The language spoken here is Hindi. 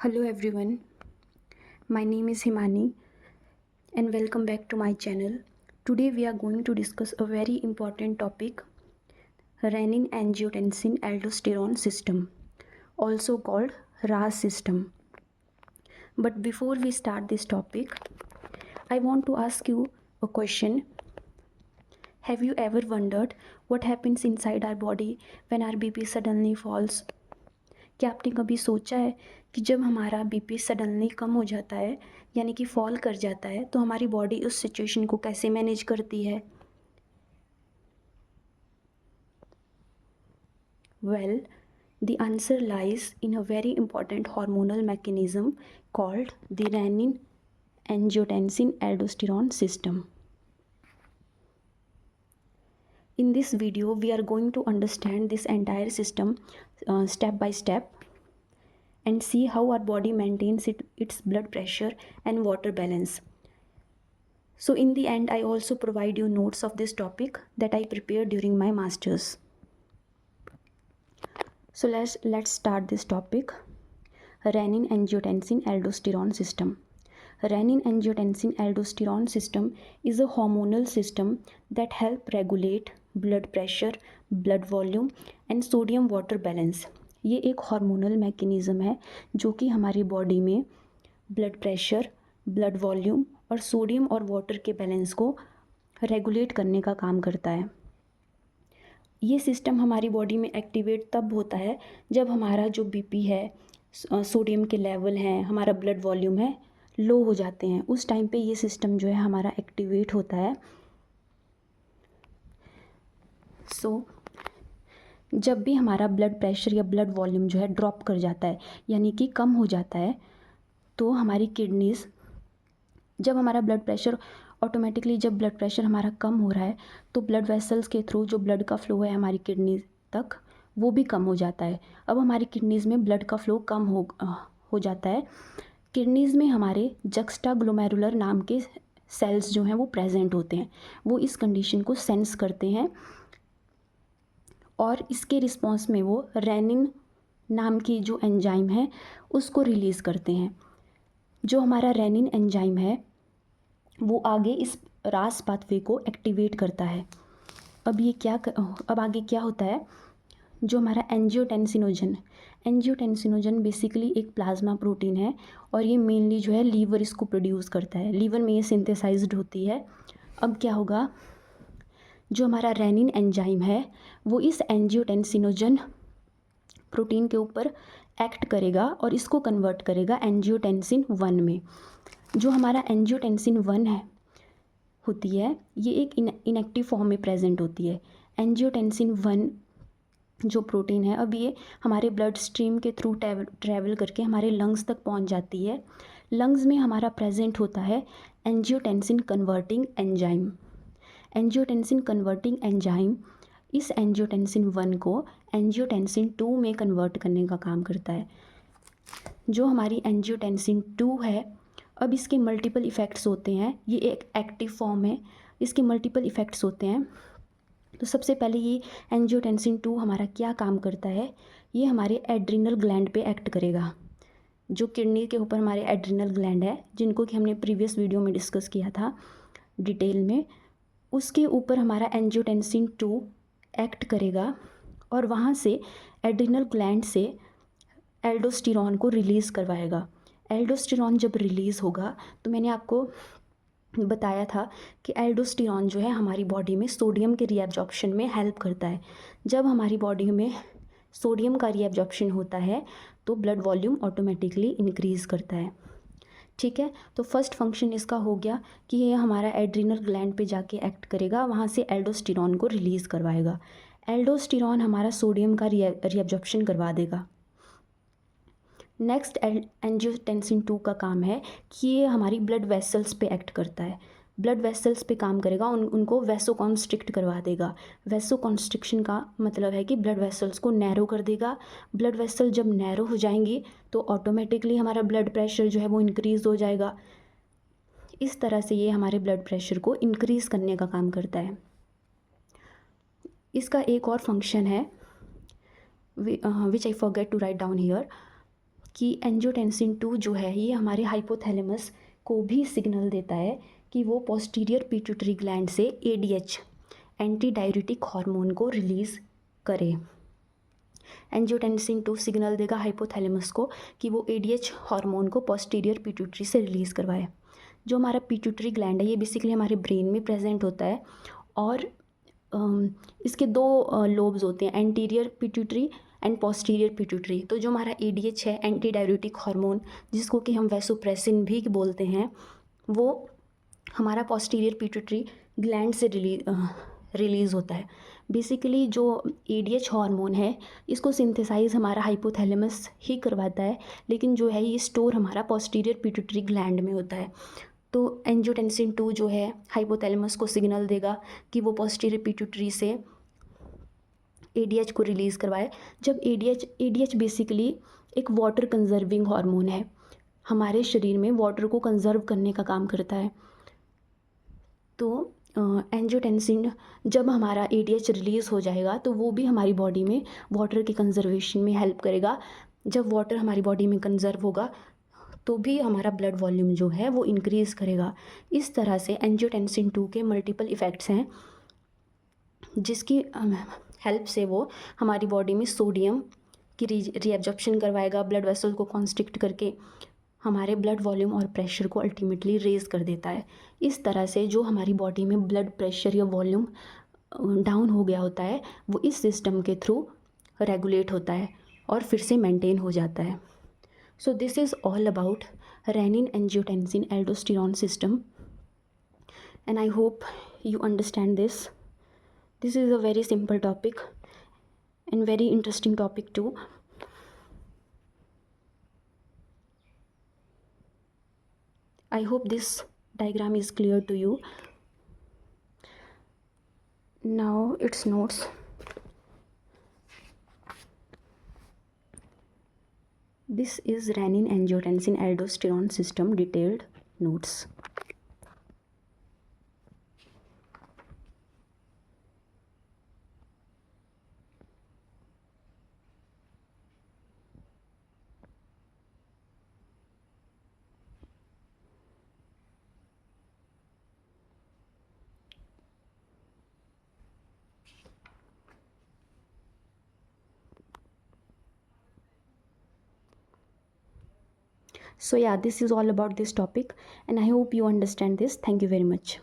Hello everyone, my name is Himani and welcome back to my channel. Today we are going to discuss a very important topic, renin angiotensin aldosterone system, also called RAS system. But before we start this topic, I want to ask you a question. Have you ever wondered what happens inside our body when our BP suddenly falls? क्या आपने कभी सोचा है कि जब हमारा बीपी सडनली कम हो जाता है यानी कि फॉल कर जाता है तो हमारी बॉडी उस सिचुएशन को कैसे मैनेज करती है? Well, the answer lies in a very important hormonal mechanism called the renin angiotensin aldosterone system. In this video, we are going to understand this entire system step by step and see how our body maintains its blood pressure and water balance. So in the end, I also provide you notes of this topic that I prepared during my masters. So let's start this topic. Renin angiotensin aldosterone system. Renin angiotensin aldosterone system is a hormonal system that help regulate blood pressure, blood volume and sodium water balance. ये एक हार्मोनल मैकेनिज़्म है जो कि हमारी बॉडी में ब्लड प्रेशर, ब्लड वॉल्यूम और सोडियम और वाटर के बैलेंस को रेगुलेट करने का काम करता है. ये सिस्टम हमारी बॉडी में एक्टिवेट तब होता है जब हमारा जो बीपी है, सोडियम के लेवल हैं, हमारा ब्लड वॉल्यूम है, लो हो जाते हैं. उस टाइम पे ये सिस्टम जो है हमारा एक्टिवेट होता है. जब भी हमारा ब्लड प्रेशर या ब्लड वॉल्यूम जो है ड्रॉप कर जाता है यानी कि कम हो जाता है तो हमारी किडनीज़, जब हमारा ब्लड प्रेशर ऑटोमेटिकली, जब ब्लड प्रेशर हमारा कम हो रहा है तो ब्लड वेसल्स के थ्रू जो ब्लड का फ्लो है हमारी किडनी तक वो भी कम हो जाता है. अब हमारी किडनीज़ में ब्लड का फ्लो कम हो जाता है. किडनीज़ में हमारे जक्स्टाग्लोमेरुलर नाम के सेल्स जो हैं वो प्रेजेंट होते हैं. वो इस कंडीशन को सेंस करते हैं और इसके रिस्पॉन्स में वो रेनिन नाम की जो एंजाइम है उसको रिलीज़ करते हैं. जो हमारा रेनिन एंजाइम है वो आगे इस रास पाथवे को एक्टिवेट करता है. अब आगे क्या होता है, जो हमारा एंजियोटेंसिनोजन बेसिकली एक प्लाज्मा प्रोटीन है और ये मेनली जो है लीवर इसको प्रोड्यूस करता है. लीवर में ये सिंथेसाइज्ड होती है. अब क्या होगा, जो हमारा रेनिन एंजाइम है वो इस एंजियोटेंसिनोजन प्रोटीन के ऊपर एक्ट करेगा और इसको कन्वर्ट करेगा एंजियोटेंसिन 1 में. जो हमारा एंजियोटेंसिन 1 है होती है ये एक इनएक्टिव फॉर्म में प्रेजेंट होती है. एंजियोटेंसिन 1 जो प्रोटीन है अब ये हमारे ब्लड स्ट्रीम के थ्रू ट्रैवल करके हमारे लंग्स तक पहुंच जाती है. लंग्स में हमारा प्रेजेंट होता है angiotensin converting enzyme. Angiotensin converting enzyme इस एंजियोटेंसिन 1 को एंजियोटेंसिन 2 में कन्वर्ट करने का काम करता है. जो हमारी एंजियोटेंसिन 2 है अब इसके मल्टीपल इफ़ेक्ट्स होते हैं. ये एक एक्टिव फॉर्म है, इसके मल्टीपल इफ़ेक्ट्स होते हैं. तो सबसे पहले ये एंजियोटेंसिन 2 हमारा क्या काम करता है, ये हमारे एड्रिनल ग्लैंड पे एक्ट करेगा. जो किडनी के ऊपर हमारे एड्रिनल ग्लैंड है जिनको कि हमने प्रीवियस वीडियो में डिस्कस किया था डिटेल में, उसके ऊपर हमारा एंजियोटेंसिन 2 एक्ट करेगा और वहाँ से एड्रिनल ग्लैंड से एल्डोस्टेरॉन को रिलीज़ करवाएगा. एल्डोस्टेरॉन जब रिलीज़ होगा तो मैंने आपको बताया था कि एल्डोस्टेरॉन जो है हमारी बॉडी में सोडियम के रीअब्जॉर्प्शन में हेल्प करता है. जब हमारी बॉडी में सोडियम का रीअब्जॉर्प्शन होता है तो ब्लड वॉल्यूम ऑटोमेटिकली इंक्रीज़ करता है. ठीक है, तो फर्स्ट फंक्शन इसका हो गया कि ये हमारा एड्रिनल ग्लैंड पे जाके एक्ट करेगा, वहाँ से एल्डोस्टेरॉन को रिलीज़ करवाएगा. एल्डोस्टेरॉन हमारा सोडियम का रीअब्जॉर्प्शन करवा देगा. नेक्स्ट एंजियोटेंसिन 2 का काम है कि ये हमारी ब्लड वेसल्स पे एक्ट करता है. ब्लड वेसल्स पे काम करेगा, उनको वैसो कॉन्स्ट्रिक्ट करवा देगा. वैसो कॉन्स्ट्रिक्शन का मतलब है कि ब्लड वेसल्स को नैरो कर देगा. ब्लड वेसल जब नैरो हो जाएंगी तो ऑटोमेटिकली हमारा ब्लड प्रेशर जो है वो इंक्रीज़ हो जाएगा. इस तरह से ये हमारे ब्लड प्रेशर को इंक्रीज़ करने का काम करता है. इसका एक और फंक्शन है which I forget to write down here, कि एंजियोटेंसिन 2 जो है ये हमारे हाइपोथैलेमस को भी सिग्नल देता है कि वो पोस्टीरियर पिट्यूटरी ग्लैंड से ADH एंटी डाययूरेटिक हार्मोन को रिलीज़ करे। एंजियोटेंसिन 2 सिग्नल देगा हाइपोथैलेमस को कि वो ADH हार्मोन को पोस्टीरियर पिट्यूटरी से रिलीज़ करवाए। जो हमारा पिट्यूटरी ग्लैंड है ये बेसिकली हमारे ब्रेन में प्रेजेंट होता है और इसके दो लोब्स होते हैं, anterior pituitary and posterior pituitary. तो जो हमारा ADH है एंटी डाययूरेटिक हार्मोन, जिसको कि हम वैसोप्रेसिन भी बोलते हैं, वो हमारा पोस्टीरियर पिट्यूटरी ग्लैंड से रिलीज़ होता है। बेसिकली जो ADH हार्मोन है इसको सिंथेसाइज हमारा हाइपोथैलेमस ही करवाता है, लेकिन जो है ये स्टोर हमारा पोस्टीरियर पिट्यूटरी ग्लैंड में होता है। तो एंजियोटेंसिन 2 जो है हाइपोथैलेमस को सिग्नल देगा कि वो पोस्टीरियर पिट्यूटरी से ADH को रिलीज़ करवाए। जब ADH बेसिकली एक वाटर कंजर्विंग हार्मोन है, हमारे शरीर में वाटर को कंजर्व करने का काम करता है। तो एंजियोटेंसिन जब हमारा ADH रिलीज़ हो जाएगा तो वो भी हमारी बॉडी में वाटर के कंजर्वेशन में हेल्प करेगा। जब वाटर हमारी बॉडी में कंजर्व होगा तो भी हमारा ब्लड वॉल्यूम जो है वो इंक्रीज़ करेगा। इस तरह से एंजियोटेंसिन 2 के मल्टीपल इफ़ेक्ट्स हैं, जिसकी हेल्प से वो हमारी बॉडी में सोडियम की रीएब्जॉर्प्शन करवाएगा, ब्लड वेसल को कॉन्स्ट्रिक्ट करके हमारे ब्लड वॉल्यूम और प्रेशर को अल्टीमेटली रेज़ कर देता है। इस तरह से जो हमारी बॉडी में ब्लड प्रेशर या वॉल्यूम डाउन हो गया होता है वो इस सिस्टम के थ्रू रेगुलेट होता है और फिर से मेंटेन हो जाता है। So this is all about renin angiotensin aldosterone system, and I hope you understand this. This is a very simple topic and very interesting topic too. I hope this diagram is clear to you. Now its notes. This is renin angiotensin aldosterone system detailed notes. So yeah, this is all about this topic and I hope you understand this. Thank you very much.